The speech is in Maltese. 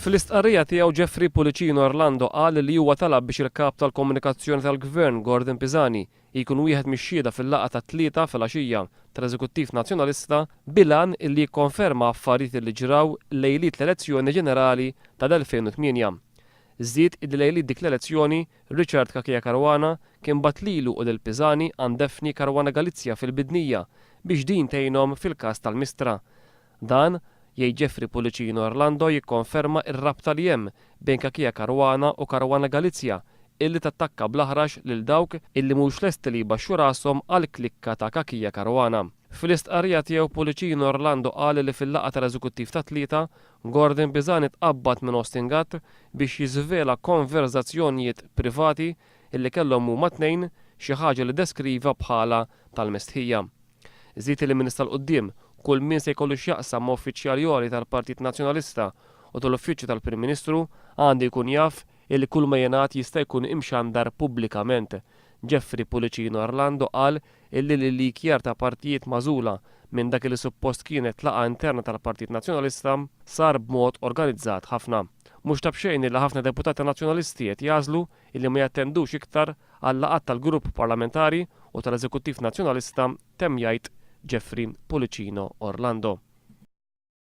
Fl-istqarrija tiegħu Jeffrey Pulicino Orlando qal li huwa talab biex il-kap tal-komunikazzjoni tal-Gvern Gordon Pisani jkun wieħed mix-xhieda fil-laqgħa tat-tlieta filgħaxija tal-Eżekuttiv Nazzjonalista bilan illi jikkonferma affarijiet li ġraw lejliet l-elezzjoni ġenerali tal-2008. Żied id lejliet dik l-elezzjoni Richard Kakija Caruana kien batlilu u lil Pisani għand Daphne Caruana Galizia fil-Bidnija biex din tgħinhom fil-każ tal-Mistra. Dan jgħid Jeffrey Pulicino Orlando jikkonferma r-rabta li hemm bejn Kakija Caruana u Caruana Galizia illi tattakka bl-aħrax lil dawk illi mhux lesti li jbaxxu rashom għal klikka ta' Kakija Caruana. Fl-istqarrija tiegħu Pulicino Orlando qal li fil-laqgħa tal-Eżekuttiv tat-tlieta Gordon Pisani tqabbad minn Austin Gatt biex jiżvela konverzazzjonijiet privati illi kellhom huma tnejn xi ħaġa li deskriva bħala tal-mestħija. Żied li minn tal-qudiem kull min se jkollu x'jaqsam ma' uffiċjali għoli tal-Partit Nazzjonalista u tal-Uffiċċju tal-Prim Ministru għandu jkun jaf illi kull ma jingħad jista' jkun imxandar pubblikament. Jeffrey Pulicino Orlando qal illi l-likjar ta' partijiet magħżula minn dak li suppost kienet laqgħa interna tal-Partit Nazzjonalista sar b'mod organizzat ħafna. Mhux ta' bxejn li ħafna deputati nazzjonalisti qed jażlu illi ma jattendux iktar għal laqgħat tal-Grupp Parlamentari u tal-Eżekuttiv Nazzjonalista temm jgħid Jeffrey Pulicino Orlando.